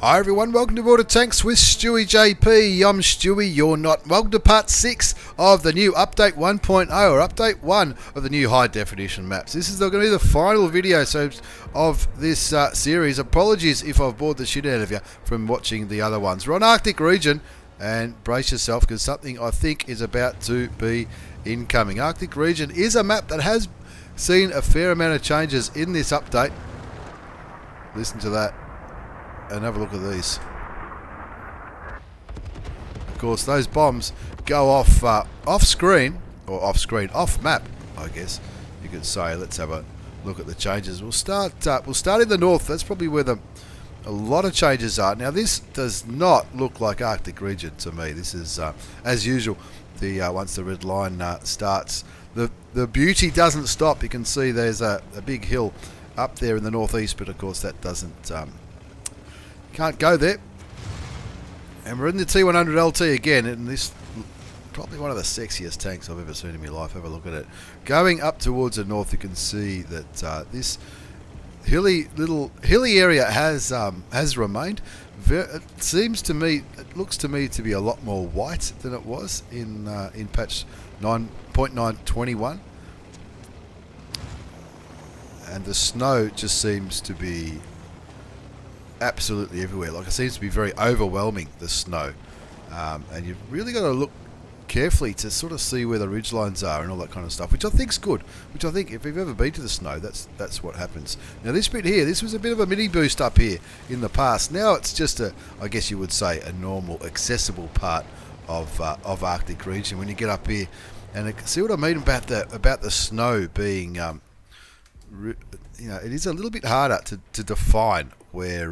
Hi everyone, welcome to Border Tanks with stewiejp. I'm Stewie, you're not. Welcome to part 6 of the new update 1.0, or update 1 of the new high definition maps. This is going to be the final video of this series. Apologies if I've bored the shit out of you from watching the other ones. We're on Arctic region, and brace yourself because something I think is about to be incoming. Arctic region is a map that has seen a fair amount of changes in this update. Listen to that. And have a look at these. Of course, those bombs go off off map, I guess you could say. Let's have a look at the changes. We'll start in the north. That's probably where a lot of changes are. Now, this does not look like Arctic region to me. This is as usual. Once the red line starts, the beauty doesn't stop. You can see there's a big hill up there in the northeast, but of course that doesn't. Can't go there. And we're in the T100 LT again, and this probably one of the sexiest tanks I've ever seen in my life. Have a look at it. Going up towards the north, you can see that this hilly area has remained. It looks to me to be a lot more white than it was in patch 9.921, and the snow just seems to be absolutely everywhere. Like, it seems to be very overwhelming, the snow, and you've really got to look carefully to sort of see where the ridge lines are and all that kind of stuff, which I think's good. Which I think, if you've ever been to the snow, that's what happens. Now, this bit here, this was a bit of a mini boost up here in the past. Now it's just I guess you would say, a normal, accessible part of Arctic region. When you get up here, and see what I mean about the snow being, it is a little bit harder to define where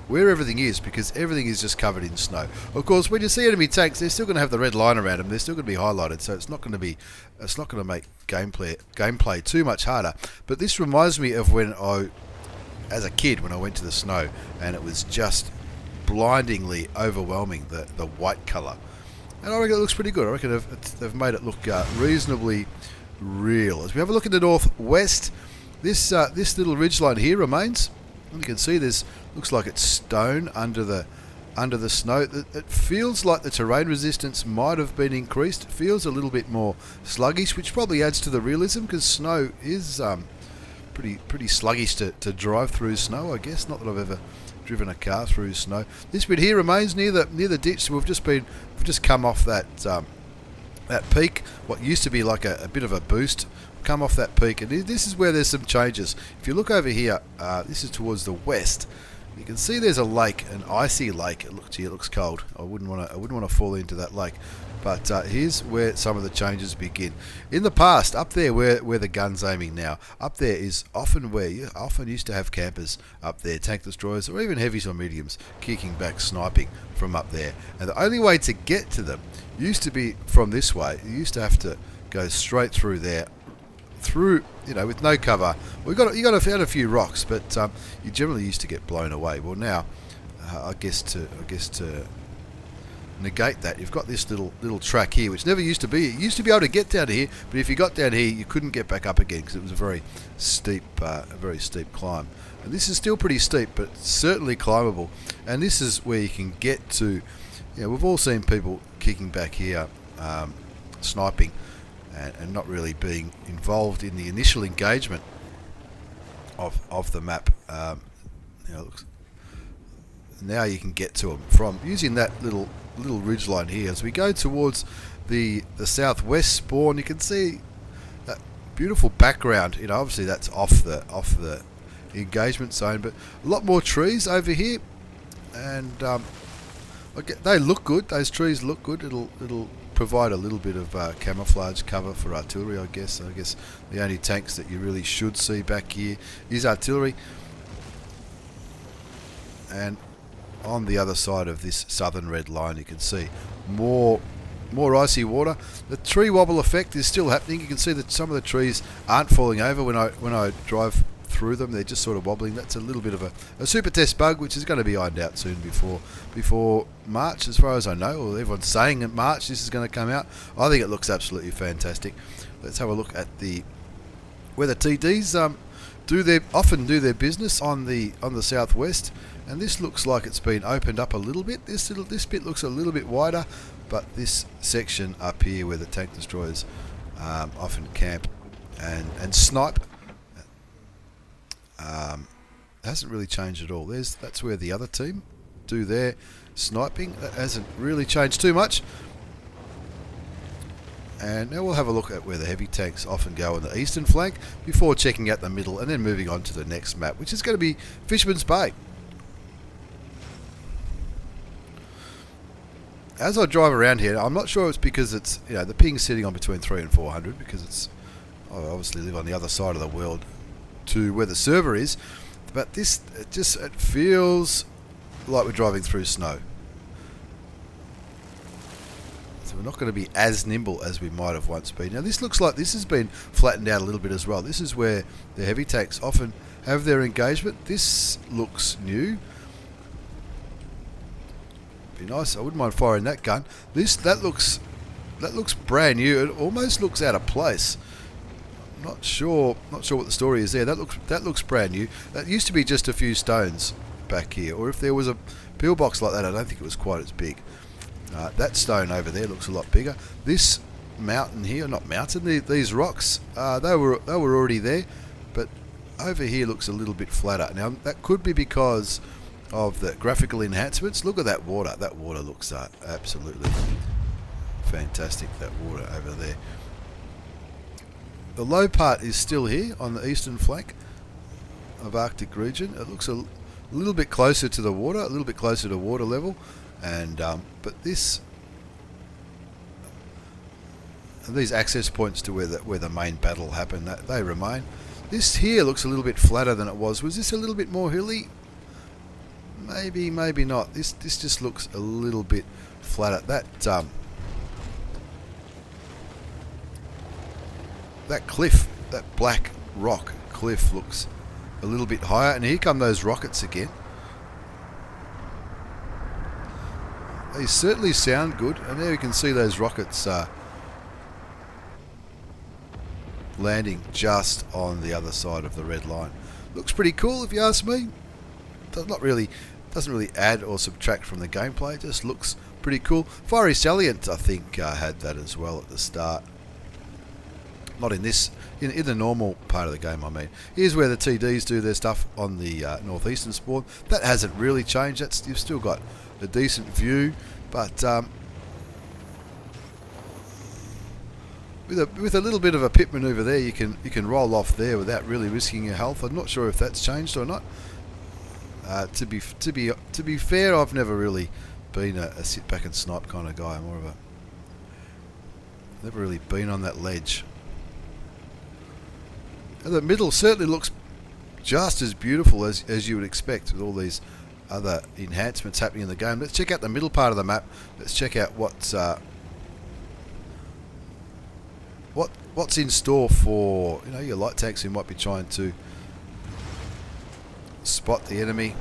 everything is, because everything is just covered in snow. Of course, when you see enemy tanks, they're still going to have the red line around them. They're still going to be highlighted, so it's not going to make gameplay too much harder. But this reminds me of when as a kid, when I went to the snow, and it was just blindingly overwhelming, the white colour. And I reckon it looks pretty good. I reckon they've made it look reasonably real. As we have a look at the northwest, this little ridgeline here remains. And you can see looks like it's stone under the snow. It feels like the terrain resistance might have been increased. It feels a little bit more sluggish, which probably adds to the realism, because snow is pretty sluggish to drive through snow, I guess. Not that I've ever driven a car through snow. This bit here remains near the ditch. So we've just come off that peak, what used to be like a bit of a boost. Come off that peak, and this is where there's some changes. If you look over here, this is towards the west. You can see there's a lake, an icy lake. It looks cold. I wouldn't want to fall into that lake. But here's where some of the changes begin. In the past, up there where the gun's aiming now, up there is often where you often used to have campers up there, tank destroyers, or even heavies or mediums, kicking back, sniping from up there. And the only way to get to them used to be from this way. You used to have to go straight through there, with no cover. You got to find a few rocks, but you generally used to get blown away. Well, now I guess to negate that, you've got this little track here, which never used to be. It used to be able to get down to here, but if you got down here, you couldn't get back up again, because it was a very steep climb. And this is still pretty steep, but certainly climbable. And this is where you can get to. We've all seen people kicking back here, sniping, and not really being involved in the initial engagement of the map. Now you can get to them from using that little ridge line here. As we go towards the southwest spawn, you can see that beautiful background. Obviously that's off the engagement zone, but a lot more trees over here, and they look good. Those trees look good. It'll provide a little bit of camouflage cover for artillery, I guess. I guess the only tanks that you really should see back here is artillery. And on the other side of this southern red line, you can see more icy water. The tree wobble effect is still happening. You can see that some of the trees aren't falling over when I drive through them. They're just sort of wobbling. That's a little bit of a super test bug, which is going to be ironed out soon before March, as far as I know. Or everyone's saying in March this is going to come out. I think it looks absolutely fantastic. Let's have a look at where the TDs often do their business on the southwest, and this looks like it's been opened up a little bit. This bit looks a little bit wider, but this section up here where the tank destroyers often camp and snipe hasn't really changed at all. That's where the other team do their sniping. That hasn't really changed too much. And now we'll have a look at where the heavy tanks often go on the eastern flank before checking out the middle and then moving on to the next map, which is going to be Fisherman's Bay. As I drive around here, I'm not sure it's because it's, the ping's sitting on between 300 and 400, because I obviously live on the other side of the world to where the server is, but it feels like we're driving through snow. So we're not going to be as nimble as we might have once been. Now this looks like this has been flattened out a little bit as well. This is where the heavy tanks often have their engagement. This looks new. Be nice. I wouldn't mind firing that gun. That looks brand new. It almost looks out of place. Not sure what the story is there. That looks brand new. That used to be just a few stones back here, or if there was a pillbox like that, I don't think it was quite as big. That stone over there looks a lot bigger. This mountain here, not mountain, these rocks, they were already there, but over here looks a little bit flatter. Now that could be because of the graphical enhancements. Look at that water. That water looks absolutely fantastic. That water over there. The low part is still here on the eastern flank of Arctic region. It looks a little bit closer to the water, a little bit closer to water level, and but these access points to where the main battle happened, they remain. This here looks a little bit flatter than it was. Was this a little bit more hilly? Maybe, maybe not. This just looks a little bit flatter. That cliff, that black rock cliff looks a little bit higher, and here come those rockets again. They certainly sound good, and there you can see those rockets landing just on the other side of the red line. Looks pretty cool if you ask me. Doesn't really add or subtract from the gameplay. It just looks pretty cool. Fiery Salient, I think, had that as well at the start. Not in this, in the normal part of the game, I mean. Here's where the TDs do their stuff on the northeastern spawn. That hasn't really changed. You've still got a decent view, but with a little bit of a pit maneuver there, you can roll off there without really risking your health. I'm not sure if that's changed or not. To be fair, I've never really been a sit back and snipe kind of guy. I'm more of never really been on that ledge. And the middle certainly looks just as beautiful as you would expect with all these other enhancements happening in the game. Let's check out the middle part of the map. Let's check out what's in store for your light tanks who might be trying to spot the enemy.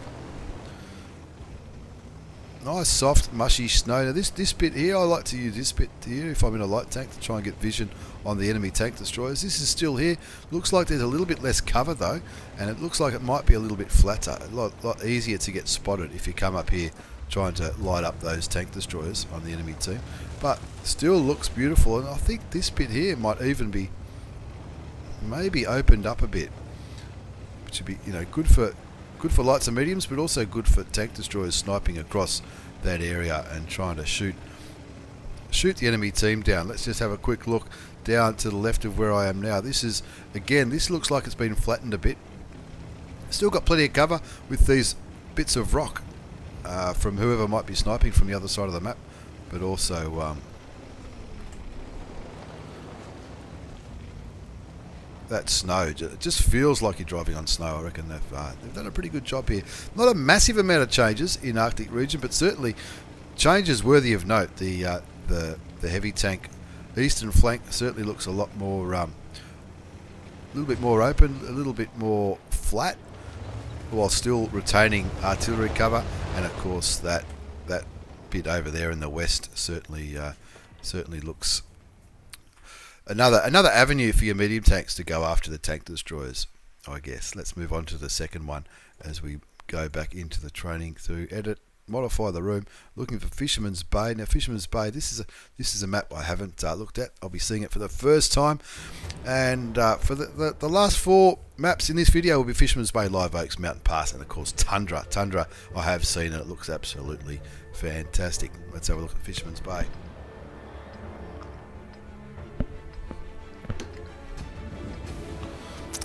Nice soft mushy snow. Now this bit here, I like to use this bit here if I'm in a light tank to try and get vision on the enemy tank destroyers. This is still here. Looks like there's a little bit less cover though, and it looks like it might be a little bit flatter. A lot easier to get spotted if you come up here trying to light up those tank destroyers on the enemy team. But still looks beautiful, and I think this bit here might even be maybe opened up a bit, which would be good for lights and mediums, but also good for tank destroyers sniping across that area and trying to shoot the enemy team down. Let's just have a quick look down to the left of where I am now. This looks like it's been flattened a bit. Still got plenty of cover with these bits of rock from whoever might be sniping from the other side of the map, but also that snow. It just feels like you're driving on snow. I reckon they've done a pretty good job here. Not a massive amount of changes in Arctic region, but certainly changes worthy of note. The heavy tank eastern flank certainly looks a lot more, a little bit more open, a little bit more flat, while still retaining artillery cover. And of course that bit over there in the west certainly looks another avenue for your medium tanks to go after the tank destroyers. I guess. Let's move on to the second one as we go back into the training through edit, modify the room, looking for Fisherman's Bay. Now Fisherman's Bay, this is a map I haven't looked at. I'll be seeing it for the first time, and for the last 4 maps in this video will be Fisherman's Bay, Live Oaks, Mountain Pass, and of course Tundra. Tundra I have seen and it looks absolutely fantastic. Let's have a look at Fisherman's Bay.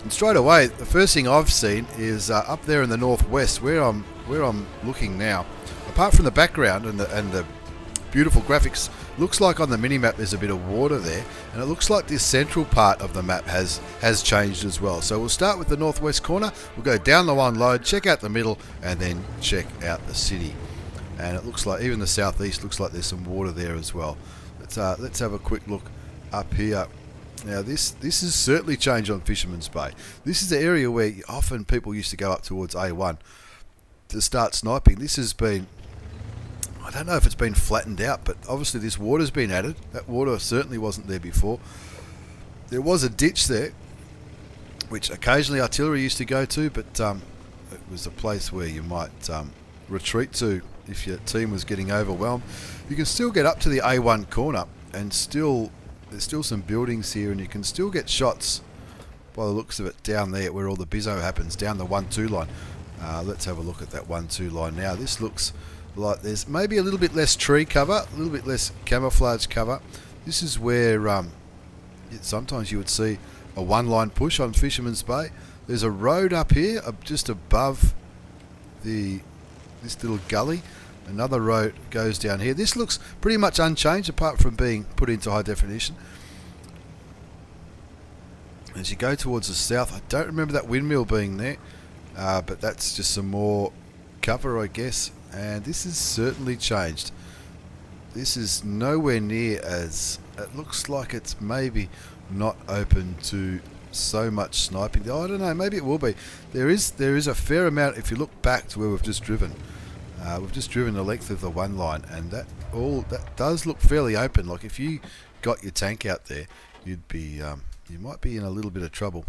And straight away, the first thing I've seen is up there in the northwest, where I'm looking now. Apart from the background and the beautiful graphics, looks like on the mini-map there's a bit of water there, and it looks like this central part of the map has changed as well. So we'll start with the northwest corner, we'll go down the one load, check out the middle, and then check out the city. And it looks like even the southeast looks like there's some water there as well. Let's have a quick look up here. Now this has certainly changed on Fisherman's Bay. This is the area where often people used to go up towards A1 to start sniping. This has been, I don't know if it's been flattened out, but obviously this water's been added. That water certainly wasn't there before. There was a ditch there, which occasionally artillery used to go to, but it was a place where you might retreat to if your team was getting overwhelmed. You can still get up to the A1 corner, and there's still some buildings here, and you can still get shots by the looks of it down there where all the bizzo happens, down the 1-2 line. Let's have a look at that 1-2 line now. This looks like there's maybe a little bit less tree cover, a little bit less camouflage cover. This is where sometimes you would see a 1-line push on Fisherman's Bay. There's a road up here just above this little gully. Another road goes down here. This looks pretty much unchanged apart from being put into high definition. As you go towards the south, I don't remember that windmill being there, but that's just some more cover, I guess. And this has certainly changed. This is nowhere near as... It looks like it's maybe not open to so much sniping. I don't know, maybe it will be. There is a fair amount if you look back to where we've just driven. We've just driven the length of the 1 line, and that does look fairly open. Like if you got your tank out there, you'd be you might be in a little bit of trouble.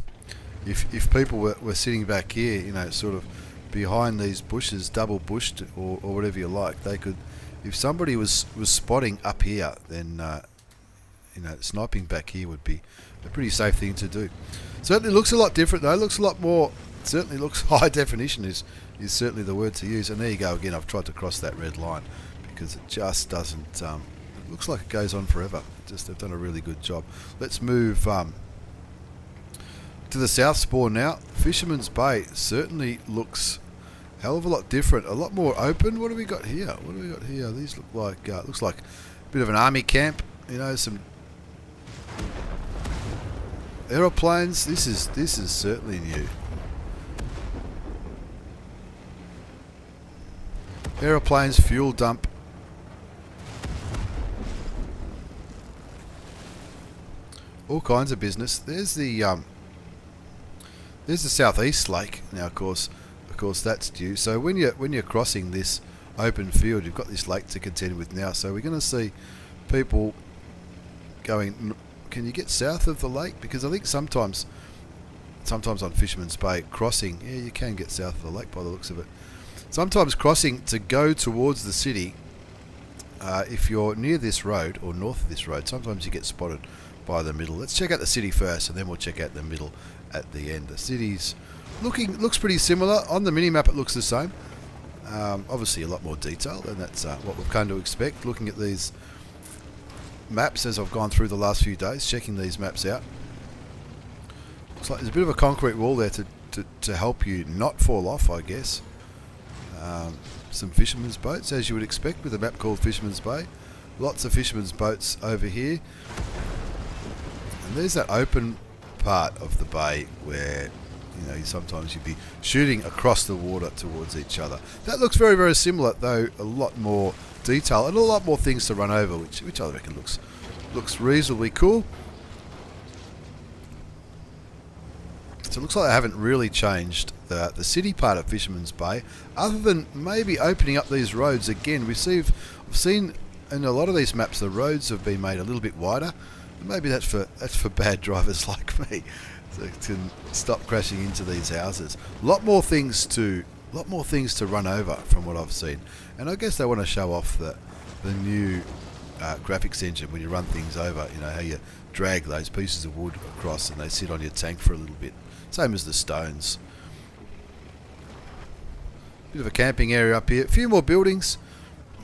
If people were sitting back here, you know, sort of behind these bushes, double bushed or whatever you like, they could. If somebody was spotting up here, then you know, sniping back here would be a pretty safe thing to do. Certainly looks a lot different though. Looks a lot more. Certainly looks high definition is certainly the word to use. And there you go again. I've tried to cross that red line because it just doesn't. It looks like it goes on forever. They've done a really good job. Let's move to the south spawn now. Fisherman's Bay certainly looks a hell of a lot different, a lot more open. What do we got here? What do we got here? These look like looks like a bit of an army camp. You know, some aeroplanes. This is certainly new. Aeroplanes, fuel dump. All kinds of business. There's the southeast lake. Now, of course, that's due. So when you're crossing this open field, you've got this lake to contend with now. So we're going to see people going. Can you get south of the lake? Because I think sometimes on Fisherman's Bay crossing, yeah, you can get south of the lake by the looks of it. Sometimes crossing to go towards the city, if you're near this road or north of this road, sometimes you get spotted by the middle. Let's check out the city first, and then we'll check out the middle at the end. The city's looks pretty similar. On the mini-map it looks the same. Obviously a lot more detail, and that's what we've come to expect looking at these maps as I've gone through the last few days, checking these maps out. Looks like there's a bit of a concrete wall there to help you not fall off, I guess. Some fishermen's boats, as you would expect with a map called Fisherman's Bay. Lots of fishermen's boats over here. And there's that open part of the bay where, you know, sometimes you'd be shooting across the water towards each other. That looks very, very similar, though a lot more detail and a lot more things to run over, which I reckon looks reasonably cool. So it looks like they haven't really changed the city part of Fisherman's Bay, other than maybe opening up these roads again. I've seen in a lot of these maps the roads have been made a little bit wider. Maybe that's for bad drivers like me. to stop crashing into these houses. A lot more things to run over from what I've seen, and I guess they want to show off the new graphics engine when you run things over. You know how you drag those pieces of wood across and they sit on your tank for a little bit. Same as the stones. Bit of a camping area up here. A few more buildings.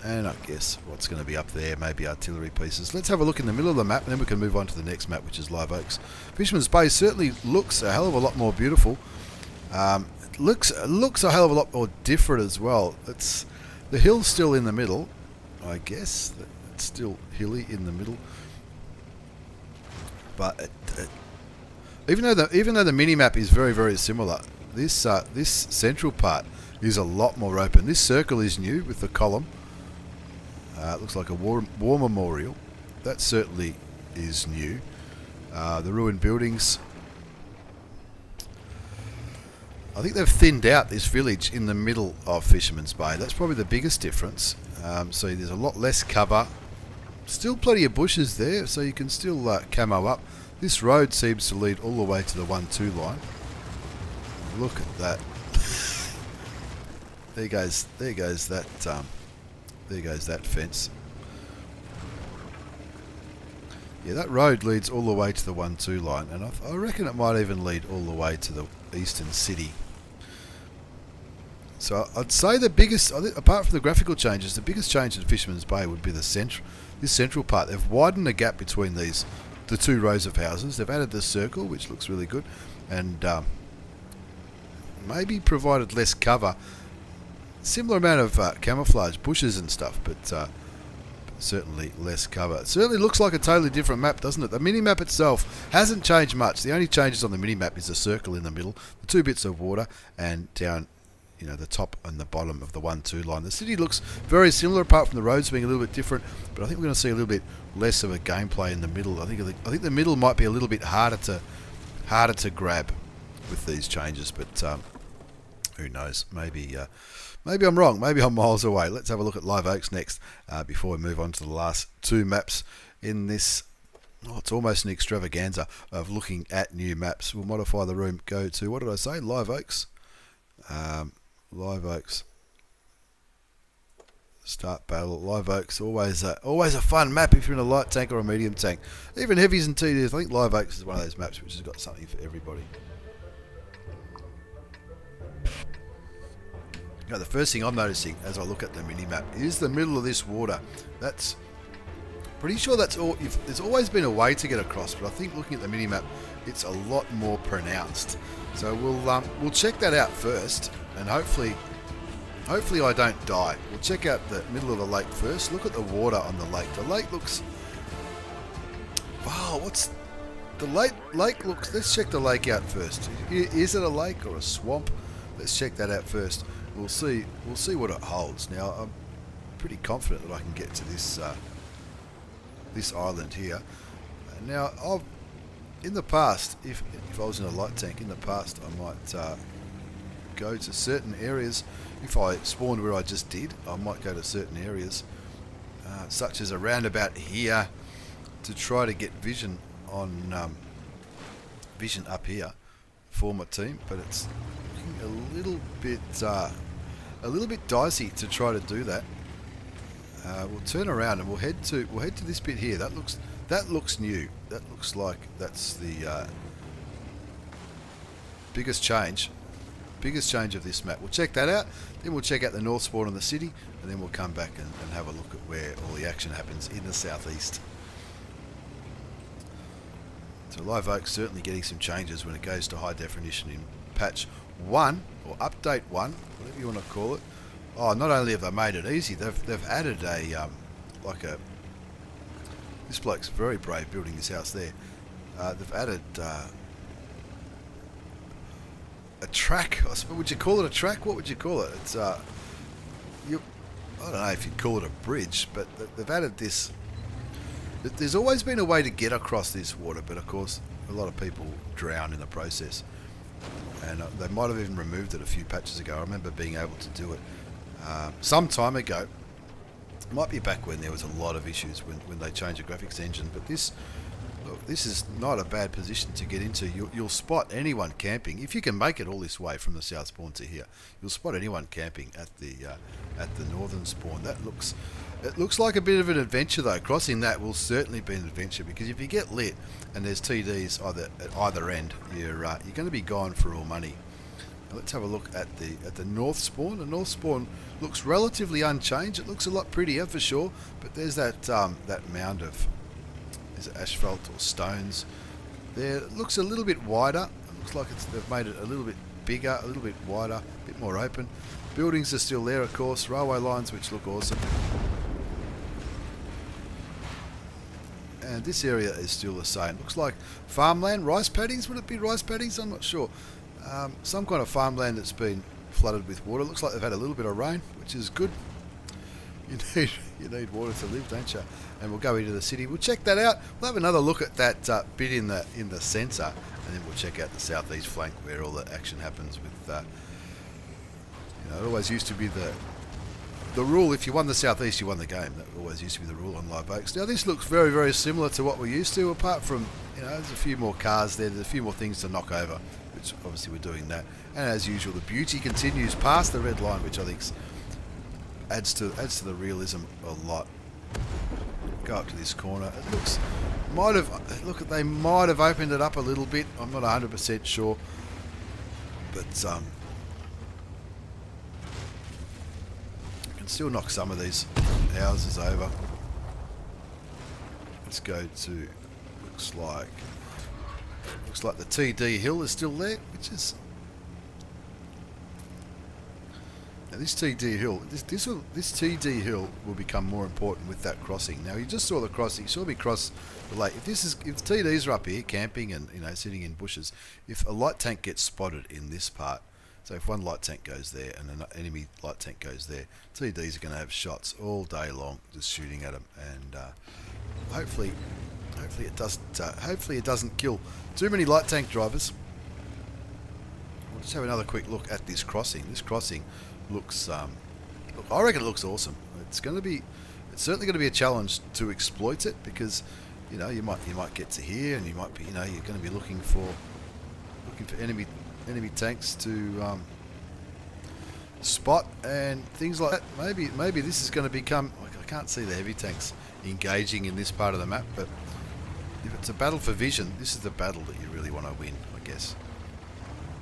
And I guess what's going to be up there, maybe artillery pieces. Let's have a look in the middle of the map and then we can move on to the next map, which is Live Oaks. Fisherman's Bay certainly looks a hell of a lot more beautiful. It looks a hell of a lot more different as well. The hill's still in the middle, I guess. It's still hilly in the middle. But even though the mini-map is very, very similar, this central part is a lot more open. This circle is new with the column. It looks like a war memorial. That certainly is new. The ruined buildings. I think they've thinned out this village in the middle of Fisherman's Bay. That's probably the biggest difference. So there's a lot less cover. Still plenty of bushes there, so you can still camo up. This road seems to lead all the way to the 1-2 line. Look at that. There goes that fence. Yeah, that road leads all the way to the 1-2 line, and I reckon it might even lead all the way to the eastern city. So I'd say the biggest, apart from the graphical changes, the biggest change in Fisherman's Bay would be this central part. They've widened the gap between the two rows of houses. They've added this circle, which looks really good, and maybe provided less cover. Similar amount of camouflage, bushes and stuff, but certainly less cover. It certainly looks like a totally different map, doesn't it? The mini-map itself hasn't changed much. The only changes on the mini-map is the circle in the middle, the 2 bits of water, and down, you know, the top and the bottom of the 1-2 line. The city looks very similar, apart from the roads being a little bit different, but I think we're going to see a little bit less of a gameplay in the middle. I think the middle might be a little bit harder to grab with these changes, but who knows? Maybe I'm wrong. Maybe I'm miles away. Let's have a look at Live Oaks next before we move on to the last 2 maps in this. Oh, it's almost an extravaganza of looking at new maps. We'll modify the room. Go to, what did I say? Live Oaks. Live Oaks. Start battle. Live Oaks. Always a fun map if you're in a light tank or a medium tank. Even heavies and TDs. I think Live Oaks is one of those maps which has got something for everybody. Now, the first thing I'm noticing as I look at the mini-map is the middle of this water. That's pretty sure that's all. There's always been a way to get across, but I think looking at the mini-map, it's a lot more pronounced. So we'll check that out first, and hopefully I don't die. We'll check out the middle of the lake first. Look at the water on the lake. The lake looks. Wow, what's the lake looks? Let's check the lake out first. Is it a lake or a swamp? Let's check that out first. We'll see what it holds. Now, I'm pretty confident that I can get to this this island here. Now, in the past, if I was in a light tank, in the past I might go to certain areas. If I spawned where I just did, I might go to certain areas, such as around about here, to try to get vision on vision up here for my team. But it's a little bit dicey to try to do that. We'll turn around and we'll head to this bit here. That looks new. That looks like that's the biggest change of this map. We'll check that out. Then we'll check out the north spawn of the city, and then we'll come back and have a look at where all the action happens in the southeast. So Live Oak's certainly getting some changes when it goes to high definition in patch 1 or update 1, whatever you want to call it. Oh, not only have they made it easy, they've added this bloke's very brave building this house there. They've added a track. Would you call it a track? What would you call it? It's I don't know if you'd call it a bridge, but they've added this. There's always been a way to get across this water, but of course a lot of people drown in the process. And they might have even removed it a few patches ago. I remember being able to do it some time ago. It might be back when there was a lot of issues when they changed the graphics engine. But this Look, this is not a bad position to get into. You'll spot anyone camping if you can make it all this way from the south spawn to here. You'll spot anyone camping at the northern spawn. It looks like a bit of an adventure though. Crossing that will certainly be an adventure, because if you get lit and there's TDs at either end, you're going to be gone for all money. Now let's have a look at the north spawn. The north spawn looks relatively unchanged. It looks a lot prettier for sure, but there's that mound of asphalt or stones there. It looks a little bit wider. It looks like they've made it a little bit bigger, a little bit wider, a bit more open. Buildings are still there, of course. Railway lines, which look awesome. And this area is still the same. Looks like farmland, rice paddies. Would it be rice paddies? I'm not sure. Some kind of farmland that's been flooded with water. Looks like they've had a little bit of rain, which is good. You need water to live, don't you? And we'll go into the city. We'll check that out. We'll have another look at that bit in the centre, and then we'll check out the southeast flank where all the action happens. With it always used to be the rule. If you won the southeast, you won the game. That always used to be the rule on Live Oaks. Now this looks very, very similar to what we're used to, apart from there's a few more cars there. There's a few more things to knock over, which obviously we're doing that. And as usual, the beauty continues past the red line, which I think adds to the realism a lot. Go up to this corner. It looks they might have opened it up a little bit. I'm not 100% sure, but can still knock some of these houses over. Let's go to looks like the TD hill is still there, which is. Now this TD hill, this TD hill will become more important with that crossing. Now you just saw the crossing. You saw me cross the lake. If TDs are up here camping and sitting in bushes, if a light tank gets spotted in this part, so if one light tank goes there and an enemy light tank goes there, TDs are going to have shots all day long, just shooting at them. And hopefully it doesn't kill too many light tank drivers. We'll just have another quick look at this crossing. This crossing looks I reckon it looks awesome. It's certainly going to be a challenge to exploit it, because you might get to here and you might be you're going to be looking for enemy tanks to spot and things like that. Maybe this is going to become, I can't see the heavy tanks engaging in this part of the map, but if it's a battle for vision, this is the battle that you really want to win, I guess.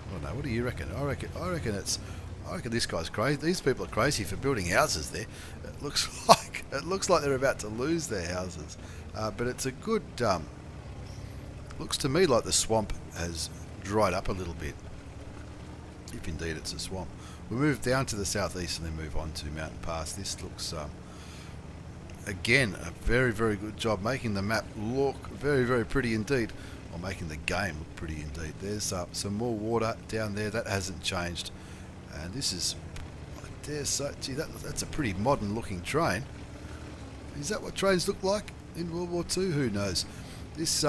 I don't know. What do you reckon? I reckon this guy's crazy. These people are crazy for building houses there. It looks like they're about to lose their houses. But it's a good. Looks to me like the swamp has dried up a little bit, if indeed it's a swamp. We move down to the southeast and then move on to Mountain Pass. This looks, again, a very, very good job making the map look very, very pretty indeed, or making the game look pretty indeed. There's some more water down there. That hasn't changed. And this is, that's a pretty modern looking train. Is that what trains look like in World War II? Who knows? This,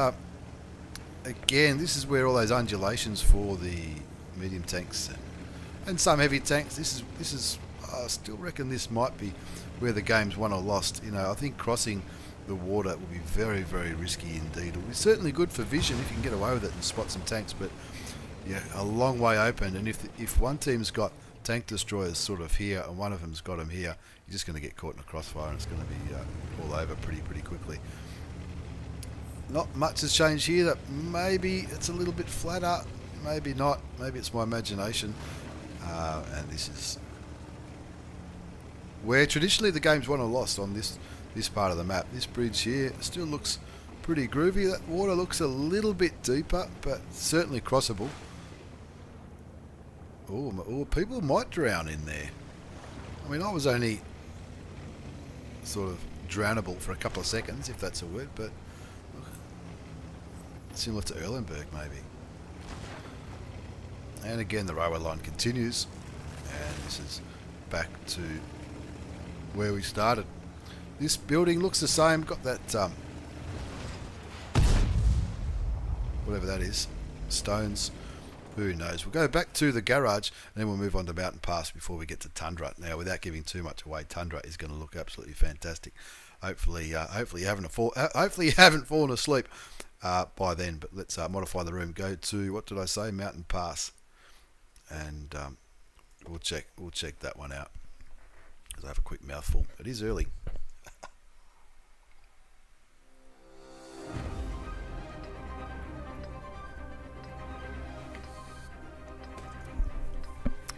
again, this is where all those undulations for the medium tanks and some heavy tanks. This is. I still reckon this might be where the game's won or lost. I think crossing the water will be very, very risky indeed. It'll be certainly good for vision if you can get away with it and spot some tanks, but yeah, a long way open. And if one team's got tank destroyers sort of here and one of them's got them here, you're just going to get caught in a crossfire and it's going to be all over pretty quickly. Not much has changed here. That maybe it's a little bit flatter, maybe not. Maybe it's my imagination. And this is where traditionally the game's won or lost on this part of the map. This bridge here still looks pretty groovy. That water looks a little bit deeper, but certainly crossable. Oh, people might drown in there. I mean, I was only sort of drownable for a couple of seconds, if that's a word, but similar to Erlenberg maybe. And again, the railway line continues, and this is back to where we started. This building looks the same, got that whatever that is, stones, who knows. We'll go back to the garage and then we'll move on to Mountain Pass before we get to Tundra. Now, without giving too much away, Tundra is going to look absolutely fantastic. Hopefully you haven't fallen asleep by then. But let's modify the room. Go to, what did I say, Mountain Pass, and we'll check that one out. Because I have a quick mouthful. It is early.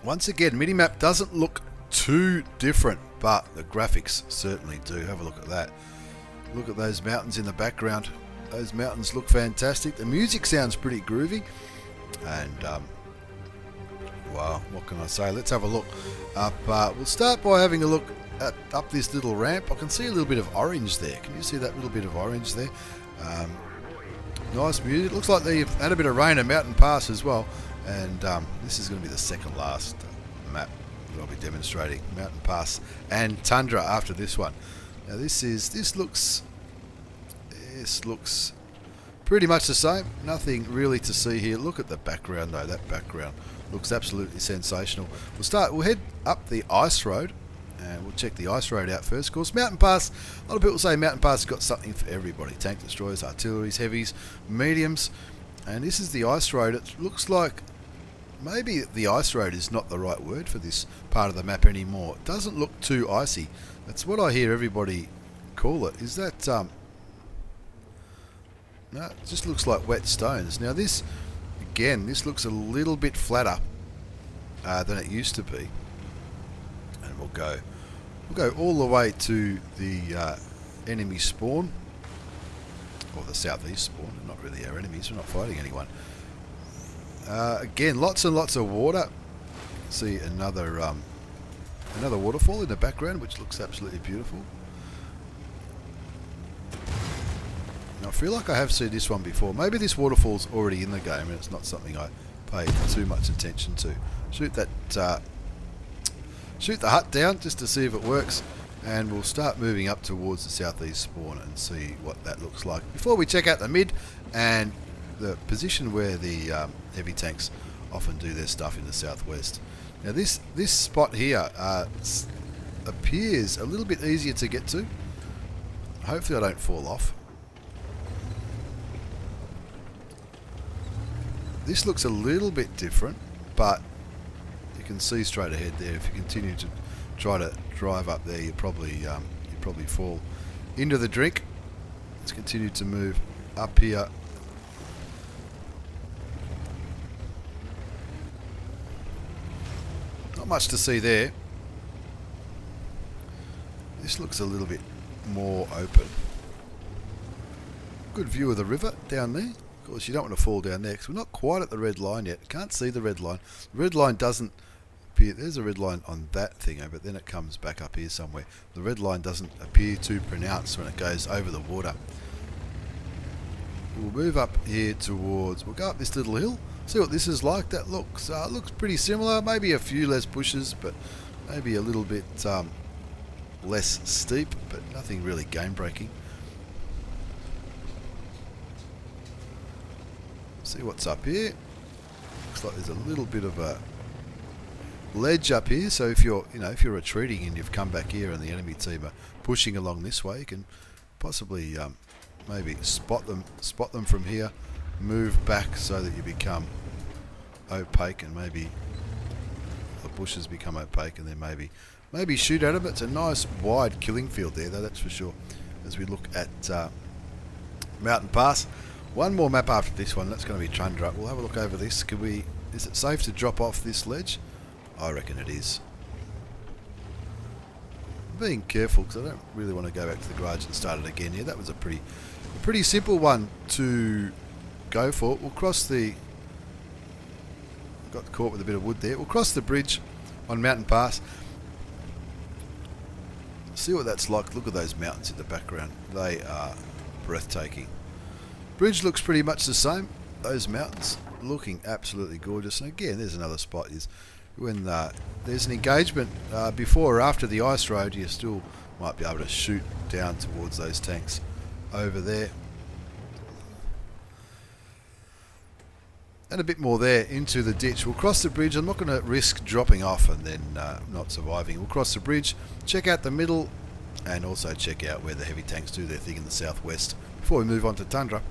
Once again, Minimap doesn't look too different, but the graphics certainly do. Have a look at that. Look at those mountains in the background. Those mountains look fantastic. The music sounds pretty groovy. And, wow, what can I say? Let's have a look up. We'll start by having a look up this little ramp. I can see a little bit of orange there. Can you see that little bit of orange there? Nice music. It looks like they've had a bit of rain at Mountain Pass as well. And this is going to be the second last map that I'll be demonstrating. Mountain Pass and Tundra after this one. Now this looks pretty much the same. Nothing really to see here. Look at the background though. That background looks absolutely sensational. We'll head up the ice road. And we'll check the ice road out first. Of course, Mountain Pass, a lot of people say Mountain Pass has got something for everybody. Tank destroyers, artilleries, heavies, mediums. And this is the ice road. It looks like maybe the ice road is not the right word for this part of the map anymore. It doesn't look too icy. That's what I hear everybody call it. Is that... no, it just looks like wet stones. Now this, again, this looks a little bit flatter than it used to be. And we'll go all the way to the enemy spawn. Or the southeast spawn. They're not really our enemies. We're not fighting anyone. Again, lots and lots of water. See another waterfall in the background, which looks absolutely beautiful. Now, I feel like I have seen this one before. Maybe this waterfall's already in the game, and it's not something I paid too much attention to. Shoot the hut down just to see if it works. And we'll start moving up towards the southeast spawn and see what that looks like. Before we check out the mid and the position where the heavy tanks often do their stuff in the southwest. Now this spot here appears a little bit easier to get to. Hopefully I don't fall off. This looks a little bit different, but you can see straight ahead there. If you continue to try to drive up there, you probably fall into the drink. Let's continue to move up here. Not much to see there. This looks a little bit more open. Good view of the river down there. Of course, you don't want to fall down there because we're not quite at the red line yet. Can't see the red line. The red line doesn't appear. There's a red line on that thing, but then it comes back up here somewhere. The red line doesn't appear too pronounced when it goes over the water. We'll move up here towards... We'll go up this little hill. See what this is like. That looks pretty similar. Maybe a few less bushes, but maybe a little bit less steep, but nothing really game-breaking. See what's up here. Looks like there's a little bit of a ledge up here. So if you're retreating and you've come back here and the enemy team are pushing along this way, you can possibly maybe spot them from here. Move back so that you become opaque, and maybe the bushes become opaque, and then maybe shoot at them. It's a nice wide killing field there, though, that's for sure. As we look at Mountain Pass, one more map after this one. That's going to be Tundra. We'll have a look over this. Is it safe to drop off this ledge? I reckon it is. I'm being careful because I don't really want to go back to the garage and start it again here. That was a pretty simple one to go for. We'll cross the... Got caught with a bit of wood there. We'll cross the bridge on Mountain Pass. See what that's like. Look at those mountains in the background. They are breathtaking. Bridge looks pretty much the same. Those mountains looking absolutely gorgeous. And again, there's another spot. Is when there's an engagement before or after the ice road, you still might be able to shoot down towards those tanks over there. And a bit more there into the ditch. We'll cross the bridge. I'm not going to risk dropping off and then not surviving. We'll cross the bridge, check out the middle, and also check out where the heavy tanks do their thing in the southwest before we move on to Tundra.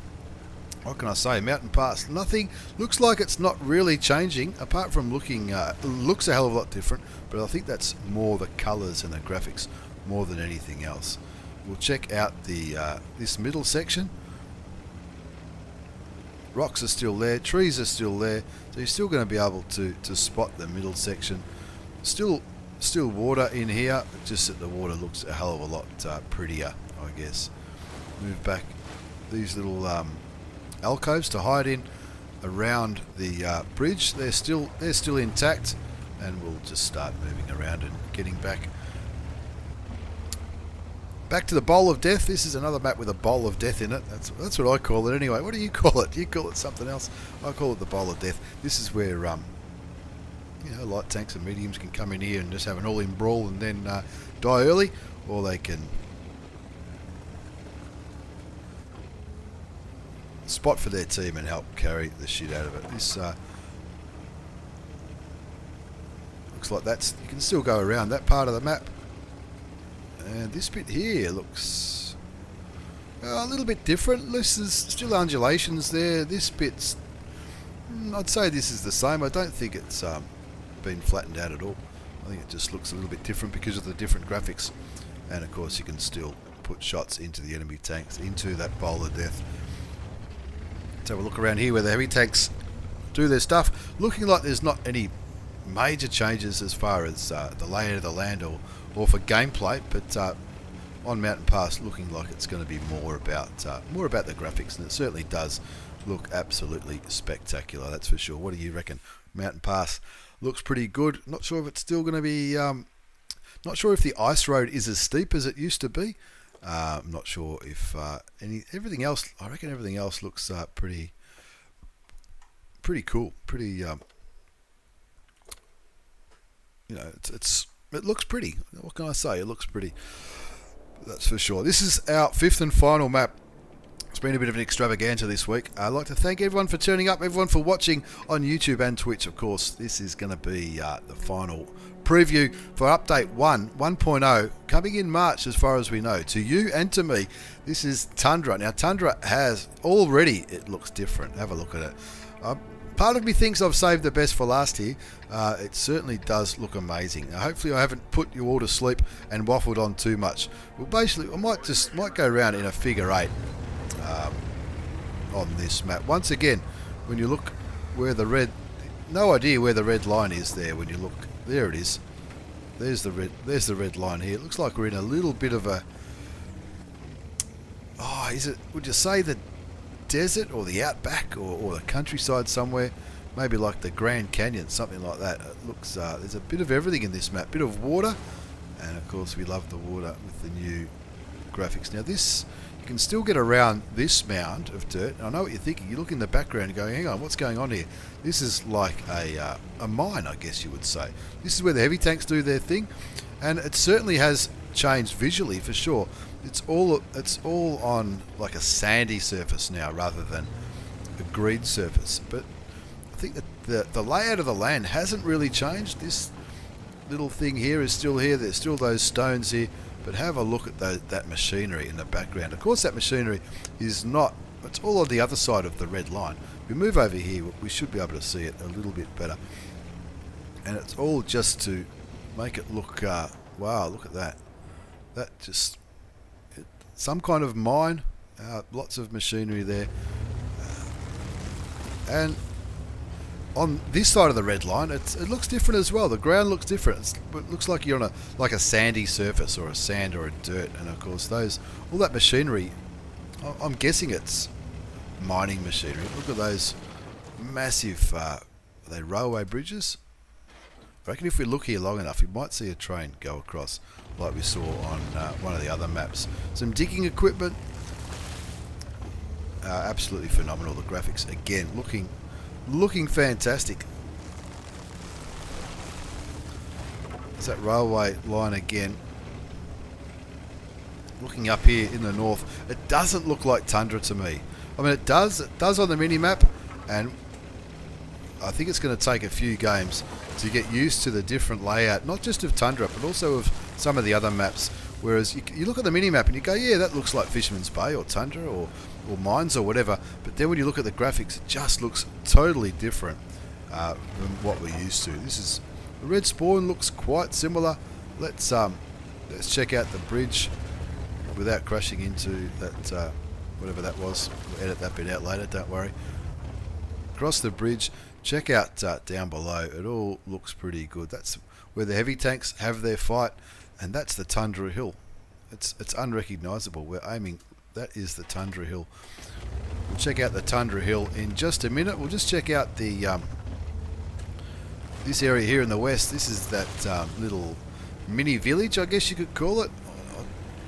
what can I say? Mountain Pass. Nothing. Looks like it's not really changing, apart from looking. Looks a hell of a lot different. But I think that's more the colours and the graphics more than anything else. We'll check out the this middle section. Rocks are still there. Trees are still there. So you're still going to be able to spot the middle section. Still water in here. Just that the water looks a hell of a lot prettier, I guess. Move back these little alcoves to hide in around the bridge. They're still intact, and we'll just start moving around and getting back to the Bowl of Death. This is another map with a Bowl of Death in it. That's what I call it anyway. What do you call it? Do you call it something else? I call it the Bowl of Death. This is where light tanks and mediums can come in here and just have an all-in brawl and then die early, or they can spot for their team and help carry the shit out of it. This looks like you can still go around that part of the map. And this bit here looks a little bit different. This is still undulations there. This bit's, I'd say this is the same. I don't think it's been flattened out at all. I think it just looks a little bit different because of the different graphics. And of course you can still put shots into the enemy tanks, into that Bowl of Death. Let's have a look around here where the heavy tanks do their stuff. Looking like there's not any major changes as far as the layout of the land or for gameplay, but on Mountain Pass looking like it's going to be more about the graphics, and it certainly does look absolutely spectacular, that's for sure. What do you reckon? Mountain Pass looks pretty good. Not sure if it's still going to be not sure if the ice road is as steep as it used to be. I'm not sure if everything else. I reckon everything else looks pretty cool. Pretty it looks pretty. What can I say? It looks pretty. That's for sure. This is our 5th and final map. It's been a bit of an extravaganza this week. I'd like to thank everyone for turning up, everyone for watching on YouTube and Twitch, of course. This is going to be the final preview for Update 1.0, coming in March as far as we know. To you and to me, this is Tundra. Now, Tundra has already, it looks different. Have a look at it. Part of me thinks I've saved the best for last here. It certainly does look amazing. Now, hopefully I haven't put you all to sleep and waffled on too much. Well, basically, I might go around in a figure 8 on this map. Once again, when you look where the red, no idea where the red line is there. When you look, there it is. There's the red line here. It looks like we're in a little bit of a. Oh, is it? Would you say the desert or the outback or the countryside somewhere? Maybe like the Grand Canyon, something like that. It looks. There's a bit of everything in this map. Bit of water, and of course we love the water with the new graphics. Now this. You can still get around this mound of dirt. I know what you're thinking. You look in the background and go, hang on, what's going on here? This is like a mine, I guess you would say. This is where the heavy tanks do their thing, and it certainly has changed visually for sure. It's all on like a sandy surface now rather than a green surface. But I think that the layout of the land hasn't really changed. This little thing here is still here. There's still those stones here. But have a look at that machinery in the background. Of course, that machinery is not. It's all on the other side of the red line. If we move over here, we should be able to see it a little bit better. And it's all just to make it look. Wow! Look at that. That just some kind of mine. Lots of machinery there. And on this side of the red line, it looks different as well. The ground looks different. It looks like you're on a sandy surface or a sand or a dirt. And of course, all that machinery, I'm guessing it's mining machinery. Look at those massive, are they railway bridges? I reckon if we look here long enough, we might see a train go across, like we saw on one of the other maps. Some digging equipment, absolutely phenomenal. The graphics again looking fantastic. It's that railway line again. Looking up here in the north, it doesn't look like Tundra to me. I mean, it does on the mini-map, and I think it's going to take a few games to get used to the different layout, not just of Tundra, but also of some of the other maps Whereas you look at the mini-map and you go, yeah, that looks like Fisherman's Bay or Tundra or Mines or whatever. But then when you look at the graphics, it just looks totally different from what we're used to. This is the red spawn looks quite similar. Let's check out the bridge without crashing into that whatever that was. We'll edit that bit out later. Don't worry. Across the bridge. Check out down below. It all looks pretty good. That's where the heavy tanks have their fight. And that's the Tundra Hill. It's unrecognisable. We're aiming. That is the Tundra Hill. We'll check out the Tundra Hill in just a minute. We'll just check out the this area here in the west. This is that little mini village, I guess you could call it.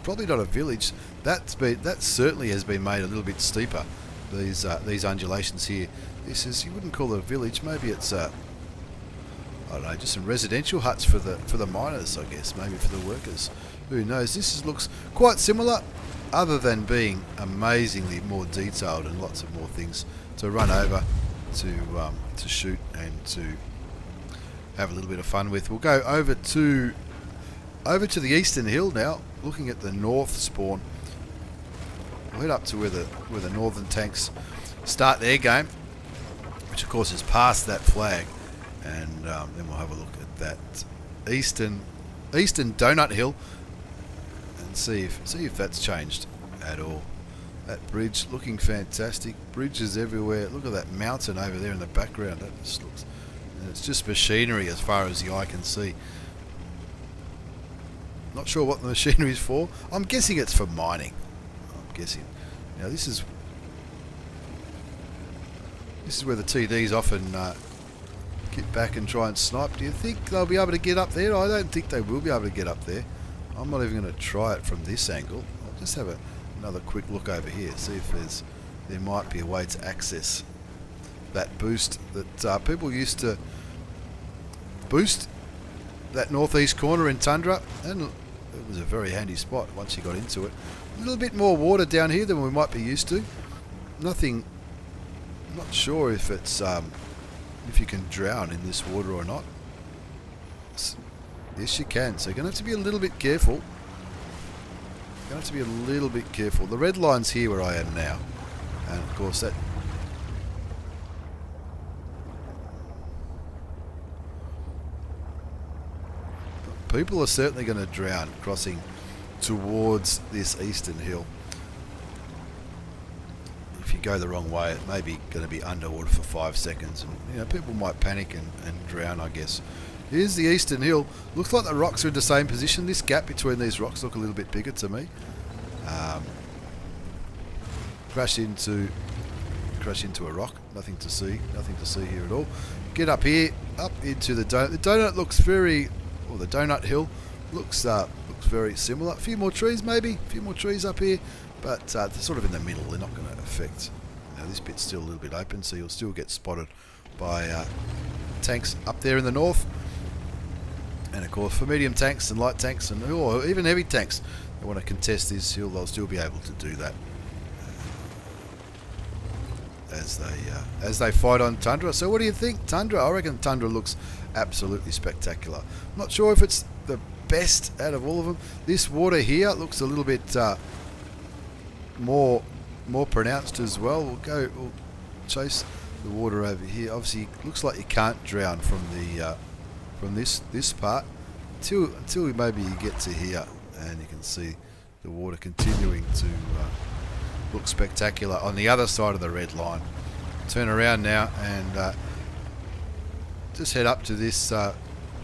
Probably not a village. That certainly has been made a little bit steeper. These undulations here. This is, you wouldn't call it a village. Maybe it's I don't know, just some residential huts for the miners, I guess, maybe for the workers. Who knows? This looks quite similar, other than being amazingly more detailed and lots of more things to run over, to shoot and to have a little bit of fun with. We'll go over to the eastern hill now, looking at the north spawn. We'll head up to where the northern tanks start their game, which of course is past that flag. And then we'll have a look at that eastern donut hill and see if that's changed at all. That bridge looking fantastic. Bridges everywhere. Look at that mountain over there in the background. That just looks, and it's just machinery as far as the eye can see. Not sure what the machinery is for. I'm guessing it's for mining. I'm guessing. Now this is where the TDs often get back and try and snipe. Do you think they'll be able to get up there? I don't think they will be able to get up there. I'm not even going to try it from this angle. I'll just have another quick look over here, see if there might be a way to access that boost that people used to boost that northeast corner in Tundra, and it was a very handy spot once you got into it. A little bit more water down here than we might be used to. Nothing. I'm not sure if it's if you can drown in this water or not. Yes, you can. So you're going to have to be a little bit careful. You're going to have to be a little bit careful. The red line's here where I am now, and of course that. People are certainly going to drown crossing towards this eastern hill. If you go the wrong way, it may be going to be underwater for 5 seconds, and people might panic and drown, I guess. Here's the eastern hill. Looks like the rocks are in the same position. This gap between these rocks look a little bit bigger to me. Crash into a rock. Nothing to see here at all. Get up here, up into the donut. The donut looks very, or the donut hill looks very similar. A few more trees maybe, a few more trees up here, but they're sort of in the middle. They're not going to affect. Now this bit's still a little bit open, so you'll still get spotted by tanks up there in the north. And of course, for medium tanks and light tanks, and or even heavy tanks, they want to contest this hill, they'll still be able to do that as they fight on Tundra. So what do you think? Tundra? I reckon Tundra looks absolutely spectacular. I'm not sure if it's the best out of all of them. This water here looks a little bit more pronounced as well. We'll chase the water over here. Obviously, it looks like you can't drown from the from this part until maybe you get to here, and you can see the water continuing to look spectacular on the other side of the red line. Turn around now and just head up to this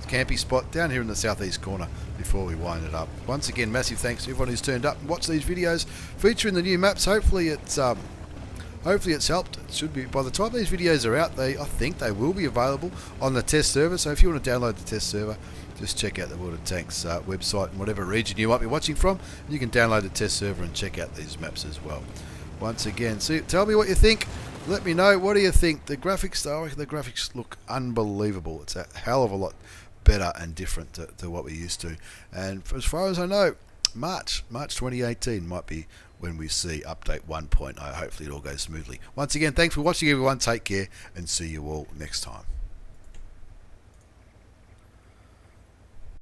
campy spot down here in the southeast corner before we wind it up. Once again, massive thanks to everyone who's turned up and watched these videos featuring the new maps. Hopefully it's helped. It should be, by the time these videos are out, I think they will be available on the test server. So if you want to download the test server, just check out the World of Tanks website in whatever region you might be watching from. You can download the test server and check out these maps as well. Once again, tell me what you think. Let me know. What do you think? The graphics, I reckon the graphics look unbelievable. It's a hell of a lot better and different to what we're used to. And as far as I know, March 2018 might be when we see update 1.0. Hopefully it all goes smoothly. Once again, thanks for watching everyone. Take care and see you all next time.